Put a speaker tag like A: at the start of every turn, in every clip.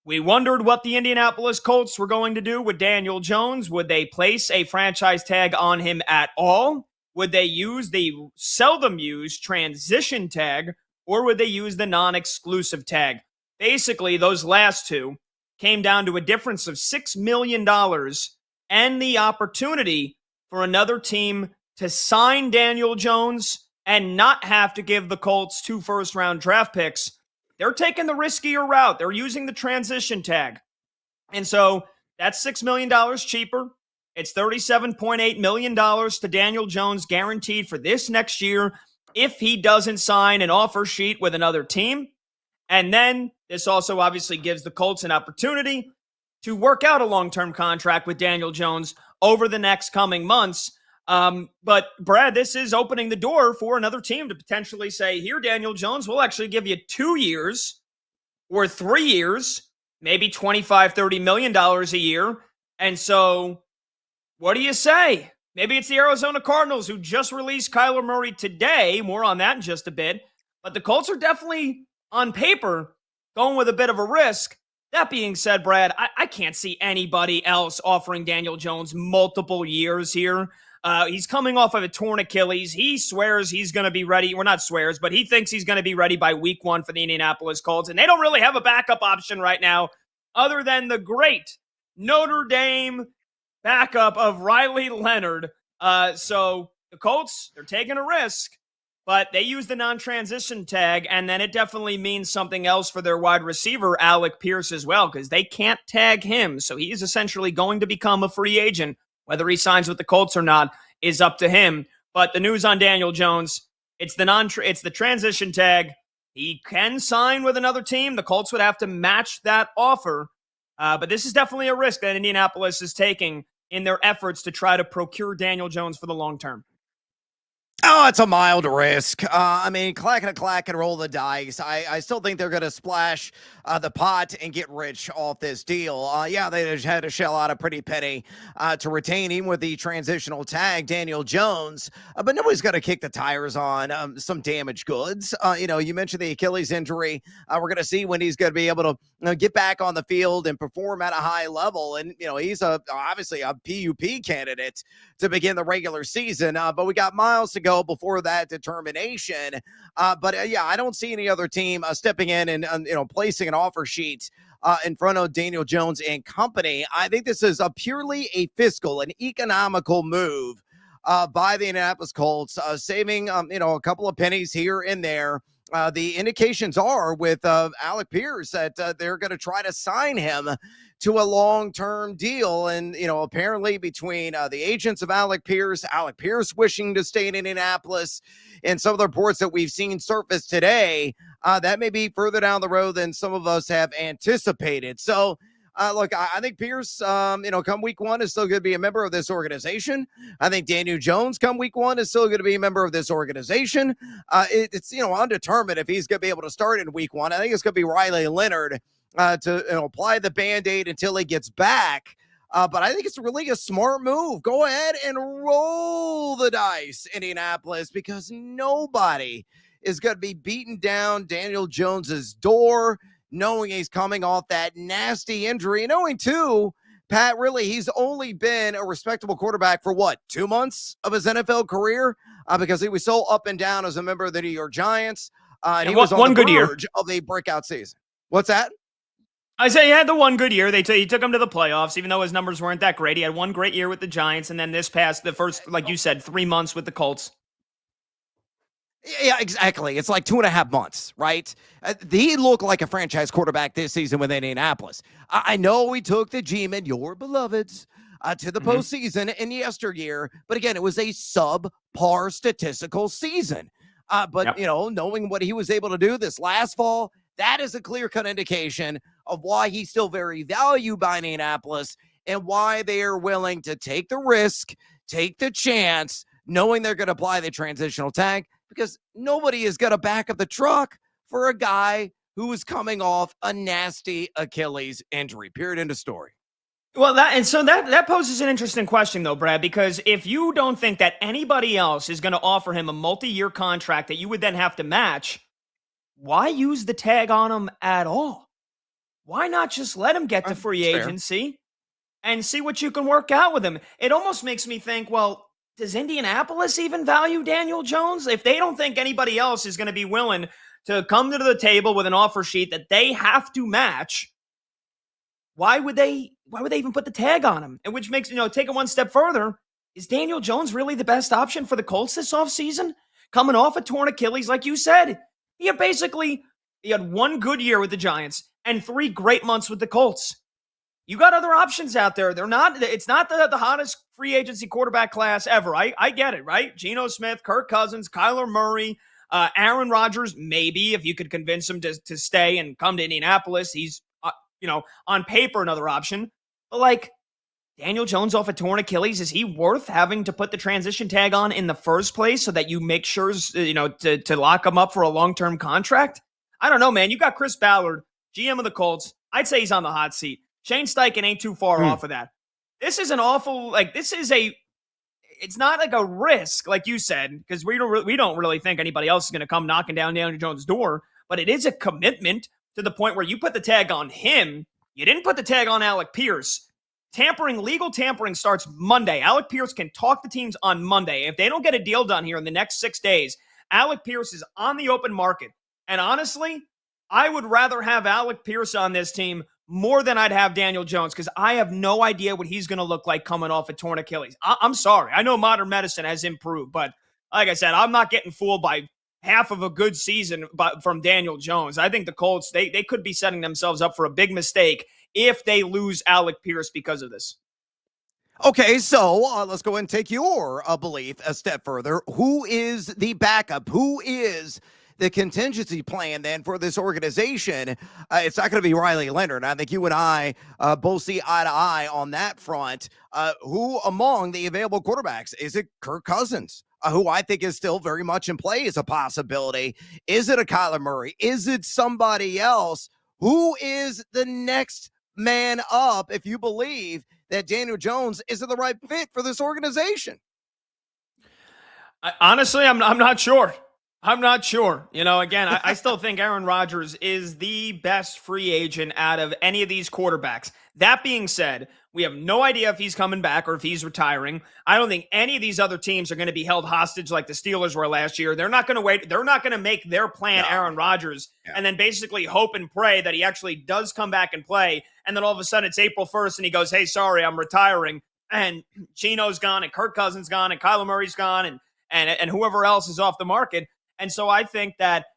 A: We wondered what the Indianapolis Colts were going to do with Daniel Jones. Would they place a franchise tag on him at all? Would they use the seldom used transition tag, or would they use the non-exclusive tag? Basically, those last two came down to a difference of $6 million and the opportunity for another team to sign Daniel Jones and not have to give the Colts 2 first-round draft picks. They're taking the riskier route. They're using the transition tag. And so that's $6 million cheaper. It's $37.8 million to Daniel Jones guaranteed for this next year if he doesn't sign an offer sheet with another team. And then this also obviously gives the Colts an opportunity to work out a long-term contract with Daniel Jones over the next coming months. But Brad, this is opening the door for another team to potentially say, here, Daniel Jones, we'll actually give you 2 years or 3 years, maybe $25-30 million a year. And so what do you say? Maybe it's the Arizona Cardinals who just released Kyler Murray today. More on that in just a bit. But the Colts are definitely, on paper, going with a bit of a risk. That being said, Brad, I can't see anybody else offering Daniel Jones multiple years here. He's coming off of a torn Achilles. He swears he's going to be ready. Well, not swears, but he thinks he's going to be ready by week 1 for the Indianapolis Colts. And they don't really have a backup option right now other than the great Notre Dame backup of Riley Leonard. So the Colts, they're taking a risk, but they use the non-transition tag, and then it definitely means something else for their wide receiver, Alec Pierce, as well, because they can't tag him. So he is essentially going to become a free agent. Whether he signs with the Colts or not is up to him. But the news on Daniel Jones, it's the transition tag. He can sign with another team. The Colts would have to match that offer. But this is definitely a risk that Indianapolis is taking in their efforts to try to procure Daniel Jones for the long term.
B: Oh, it's a mild risk. I mean, clack and roll the dice. I still think they're going to splash the pot and get rich off this deal. Yeah, they just had to shell out a pretty penny to retain him with the transitional tag, Daniel Jones. But nobody's going to kick the tires on some damaged goods. You mentioned the Achilles injury. We're going to see when he's going to be able to get back on the field and perform at a high level. And, he's obviously a PUP candidate to begin the regular season. But we got miles to go before that determination. But I don't see any other team stepping in and placing an offer sheet in front of Daniel Jones and company. I think this is purely a fiscal and economical move by the Indianapolis Colts, saving a couple of pennies here and there. The indications are with Alec Pierce that they're going to try to sign him to a long-term deal. And, apparently between the agents of Alec Pierce wishing to stay in Indianapolis, and some of the reports that we've seen surface today, that may be further down the road than some of us have anticipated. So, look, I think Pierce, come week 1 is still going to be a member of this organization. I think Daniel Jones come week 1 is still going to be a member of this organization. It's undetermined if he's going to be able to start in week 1. I think it's going to be Riley Leonard to apply the Band-Aid until he gets back. But I think it's really a smart move. Go ahead and roll the dice, Indianapolis, because nobody is going to be beating down Daniel Jones's door, knowing he's coming off that nasty injury, and knowing too, Pat, really, he's only been a respectable quarterback for 2 months of his NFL career, because he was so up and down as a member of the New York Giants. And he was on the verge of a breakout season. What's that?
A: I say he had the one good year. He took him to the playoffs, even though his numbers weren't that great. He had one great year with the Giants, and then the first, like you said, 3 months with the Colts.
B: Yeah, exactly. It's like 2.5 months, right? He looked like a franchise quarterback this season with Indianapolis. I know we took the G-Men, your beloveds, to the postseason in yesteryear, but again, it was a subpar statistical season. But knowing what he was able to do this last fall, that is a clear-cut indication of why he's still very valued by Indianapolis and why they are willing to take the risk, take the chance, knowing they're going to apply the transitional tag, because nobody is going to back up the truck for a guy who is coming off a nasty Achilles injury. Period. End of story.
A: Well, that poses an interesting question, though, Brad, because if you don't think that anybody else is going to offer him a multi-year contract that you would then have to match, why use the tag on him at all? why not just let him get to free
B: That's fair.
A: agency and see what you can work out with him? It almost makes me think, well, does Indianapolis even value Daniel Jones? If they don't think anybody else is going to be willing to come to the table with an offer sheet that they have to match, why would they even put the tag on him? And which makes, take it one step further. Is Daniel Jones really the best option for the Colts this offseason? Coming off a torn Achilles, like you said. He had one good year with the Giants and 3 great months with the Colts. You got other options out there. It's not the hottest free agency quarterback class ever. I get it, right? Geno Smith, Kirk Cousins, Kyler Murray, Aaron Rodgers, maybe if you could convince him to stay and come to Indianapolis, he's, on paper, another option. But like Daniel Jones off a torn Achilles, is he worth having to put the transition tag on in the first place so that you make sure, to lock him up for a long-term contract? I don't know, man. You got Chris Ballard, GM of the Colts. I'd say he's on the hot seat. Shane Steichen ain't too far off of that. This is it's not like a risk, like you said, because we don't really think anybody else is going to come knocking down Daniel Jones' door, but it is a commitment to the point where you put the tag on him. You didn't put the tag on Alec Pierce. Legal tampering starts Monday. Alec Pierce can talk to teams on Monday. If they don't get a deal done here in the next 6 days, Alec Pierce is on the open market. And honestly, I would rather have Alec Pierce on this team more than I'd have Daniel Jones, because I have no idea what he's going to look like coming off a torn Achilles. I'm sorry. I know modern medicine has improved, but like I said, I'm not getting fooled by half of a good season from Daniel Jones. I think the Colts, they could be setting themselves up for a big mistake if they lose Alec Pierce because of this.
B: Okay, so let's go and take your belief a step further. Who is the backup? Who is the contingency plan then for this organization? It's not going to be Riley Leonard. I think you and I both see eye to eye on that front. Who among the available quarterbacks? Is it Kirk Cousins, who I think is still very much in play as a possibility? Is it a Kyler Murray? Is it somebody else? Who is the next man up if you believe that Daniel Jones isn't the right fit for this organization?
A: Honestly, I'm not sure. I'm not sure. Again, I still think Aaron Rodgers is the best free agent out of any of these quarterbacks. That being said, we have no idea if he's coming back or if he's retiring. I don't think any of these other teams are going to be held hostage like the Steelers were last year. They're not going to wait. They're not going to make their plan Aaron Rodgers and then basically hope and pray that he actually does come back and play. And then all of a sudden it's April 1st and he goes, hey, sorry, I'm retiring. And Geno's gone and Kirk Cousins gone and Kyler Murray's gone and whoever else is off the market. And so I think that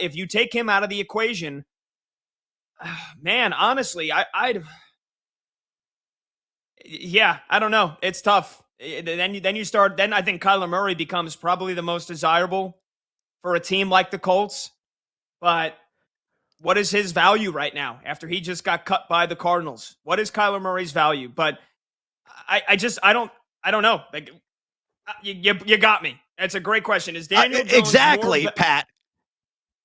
A: if you take him out of the equation, man, honestly, I don't know. It's tough. Then I think Kyler Murray becomes probably the most desirable for a team like the Colts. But what is his value right now after he just got cut by the Cardinals? What is Kyler Murray's value? But I don't know. Like, you got me. That's a great question. Is Daniel Jones
B: exactly, Pat?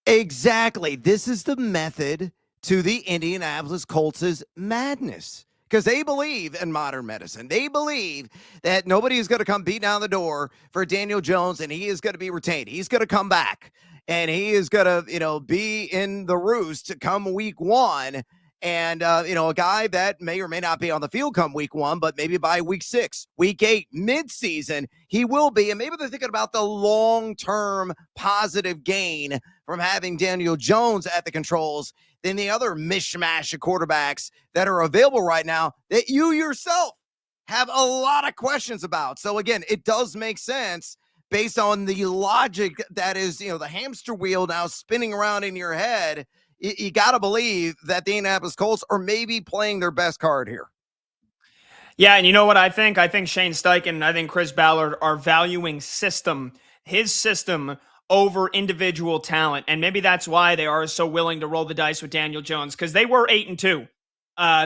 B: Exactly. This is the method to the Indianapolis Colts' madness, because they believe in modern medicine. They believe that nobody is going to come beat down the door for Daniel Jones, and he is going to be retained. He's going to come back, and he is going to, be in the roost come week 1. And, a guy that may or may not be on the field come week 1, but maybe by week 6, week 8, midseason, he will be. And maybe they're thinking about the long-term positive gain from having Daniel Jones at the controls than the other mishmash of quarterbacks that are available right now that you yourself have a lot of questions about. So, again, it does make sense based on the logic that is, the hamster wheel now spinning around in your head. You got to believe that the Indianapolis Colts are maybe playing their best card here.
A: Yeah, and you know what I think? I think Shane Steichen and I think Chris Ballard are valuing his system over individual talent. And maybe that's why they are so willing to roll the dice with Daniel Jones, because they were 8-2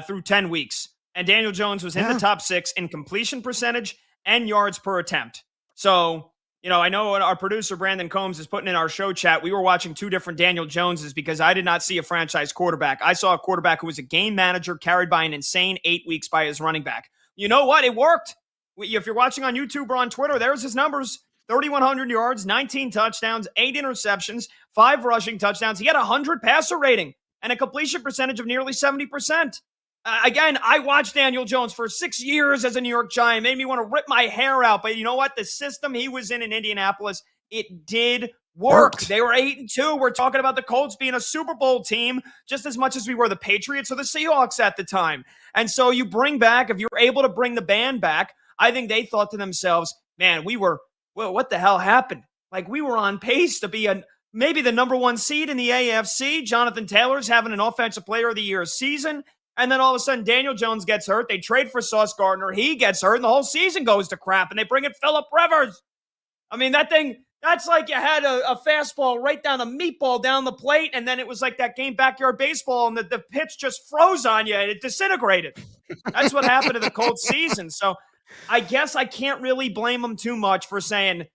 A: through 10 weeks. And Daniel Jones was in the top 6 in completion percentage and yards per attempt. So, I know what our producer, Brandon Combs, is putting in our show chat. We were watching 2 different Daniel Joneses because I did not see a franchise quarterback. I saw a quarterback who was a game manager carried by an insane 8 weeks by his running back. You know what? It worked. If you're watching on YouTube or on Twitter, there's his numbers. 3,100 yards, 19 touchdowns, 8 interceptions, 5 rushing touchdowns. He had a 100 passer rating. and a completion percentage of nearly 70%. Again, I watched Daniel Jones for 6 years as a New York Giant. Made me want to rip my hair out. But you know what? The system he was in Indianapolis, it did work.
B: Worked.
A: They were 8-2. We're talking about the Colts being a Super Bowl team just as much as we were the Patriots or the Seahawks at the time. And so you bring back, if you're able to bring the band back, I think they thought to themselves, man, what the hell happened? Like, we were on pace to be maybe the number one seed in the AFC. Jonathan Taylor's having an Offensive Player of the Year season. And then all of a sudden, Daniel Jones gets hurt. They trade for Sauce Gardner. He gets hurt, and the whole season goes to crap. And they bring in Phillip Rivers. I mean, that's like you had a fastball right down the meatball down the plate, and then it was like that game backyard baseball, and the pitch just froze on you, and it disintegrated. That's what happened to the Colts season. So I guess I can't really blame them too much for saying,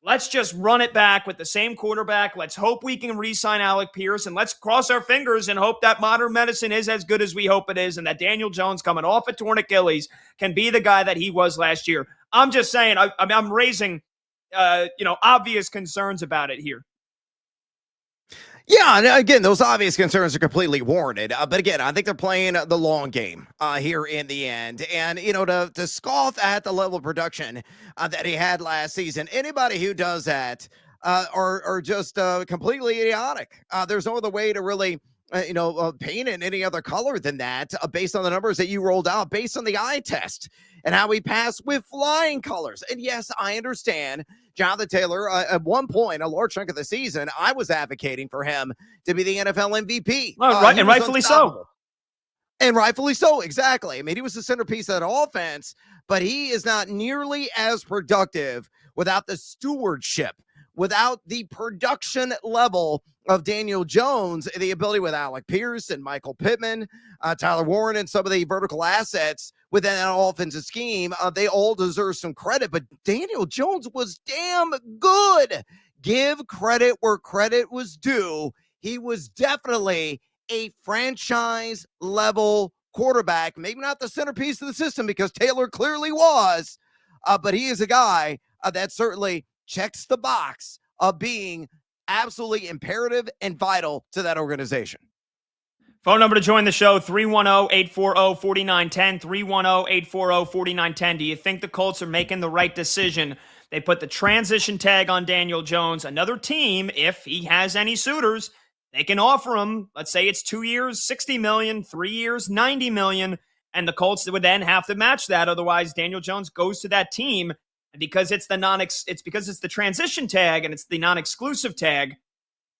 A: let's just run it back with the same quarterback. Let's hope we can re-sign Alec Pierce, and let's cross our fingers and hope that modern medicine is as good as we hope it is, and that Daniel Jones, coming off a torn Achilles, can be the guy that he was last year. I'm just saying, I'm raising, obvious concerns about it here.
B: Yeah, and again, those obvious concerns are completely warranted. But again, I think they're playing the long game here in the end. And, to scoff at the level of production that he had last season, anybody who does that are just completely idiotic. There's no other way to really, paint in any other color than that based on the numbers that you rolled out, based on the eye test and how he passed with flying colors. And yes, I understand Jonathan Taylor, at one point, a large chunk of the season, I was advocating for him to be the NFL MVP.
A: Right, and rightfully so.
B: And rightfully so, exactly. I mean, he was the centerpiece of that offense, but he is not nearly as productive without the stewardship, without the production level of Daniel Jones, the ability with Alec Pierce and Michael Pittman, Tyler Warren, and some of the vertical assets within that offensive scheme. They all deserve some credit, but Daniel Jones was damn good. Give credit where credit was due. He was definitely a franchise level quarterback, maybe not the centerpiece of the system because Taylor clearly was, but he is a guy that certainly checks the box of being absolutely imperative and vital to that organization.
A: Phone number to join the show, 310-840-4910, 310-840-4910. Do you think the Colts are making the right decision? They put the transition tag on Daniel Jones. Another team, if he has any suitors, they can offer him, let's say it's 2 years, $60 million, 3 years, $90 million, and the Colts would then have to match that. Otherwise, Daniel Jones goes to that team. And because it's the transition tag and it's the non-exclusive tag,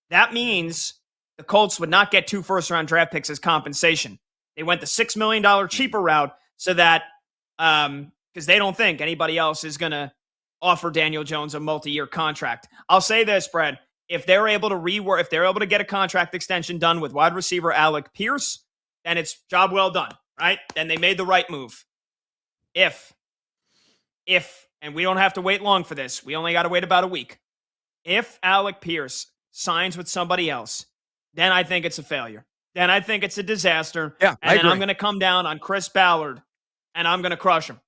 A: that means the Colts would not get 2 first-round draft picks as compensation. They went the $6 million cheaper route so that because they don't think anybody else is going to offer Daniel Jones a multi-year contract. I'll say this, Brad. If they're able to get a contract extension done with wide receiver Alec Pierce, then it's job well done, right? Then they made the right move. If, and we don't have to wait long for this. We only got to wait about a week. If Alec Pierce signs with somebody else, then I think it's a failure. Then I think it's a disaster.
B: Yeah,
A: and then I'm going to come down on Chris Ballard, and I'm going to crush him.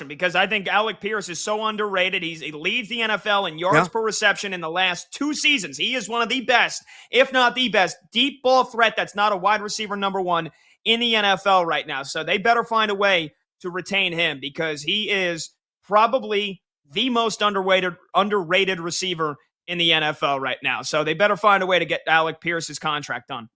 A: Because I think Alec Pierce is so underrated. He leads the NFL in yards per reception in the last 2 seasons. He is one of the best, if not the best, deep ball threat that's not a wide receiver number 1 in the NFL right now. So they better find a way to retain him because he is probably the most underrated receiver in the NFL right now. So they better find a way to get Alec Pierce's contract done.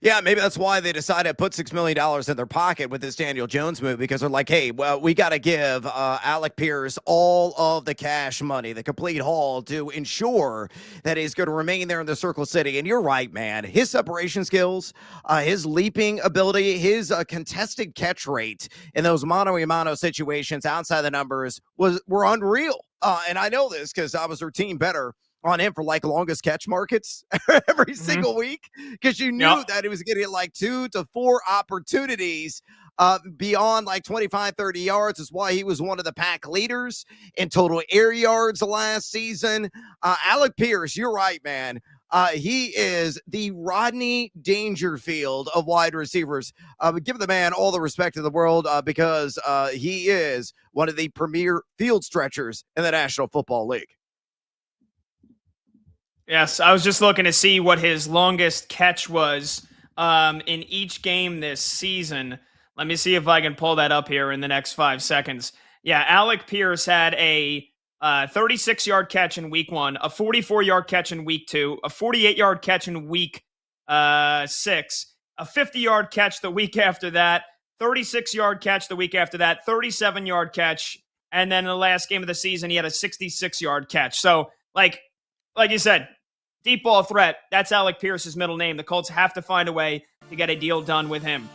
B: Yeah, maybe that's why they decided to put $6 million in their pocket with this Daniel Jones move, because they're like, hey, well, we got to give Alec Pierce all of the cash money, the complete haul, to ensure that he's going to remain there in the Circle City. And you're right, man. His separation skills, his leaping ability, his contested catch rate in those mano-a-mano situations outside the numbers were unreal. And I know this because I was their team better on him for like longest catch markets every single week, because you knew that he was getting like 2 to 4 opportunities beyond like 25, 30 yards. Is why he was one of the pack leaders in total air yards last season. Alec Pierce, you're right, man. He is the Rodney Dangerfield of wide receivers. Give the man all the respect in the world because he is one of the premier field stretchers in the National Football League.
A: Yes, I was just looking to see what his longest catch was in each game this season. Let me see if I can pull that up here in the next 5 seconds. Yeah, Alec Pierce had a 36-yard catch in week 1, a 44-yard catch in week 2, a 48-yard catch in week 6, a 50-yard catch the week after that, 36-yard catch the week after that, 37-yard catch, and then in the last game of the season, he had a 66-yard catch. So, like you said, deep ball threat. That's Alec Pierce's middle name. The Colts have to find a way to get a deal done with him.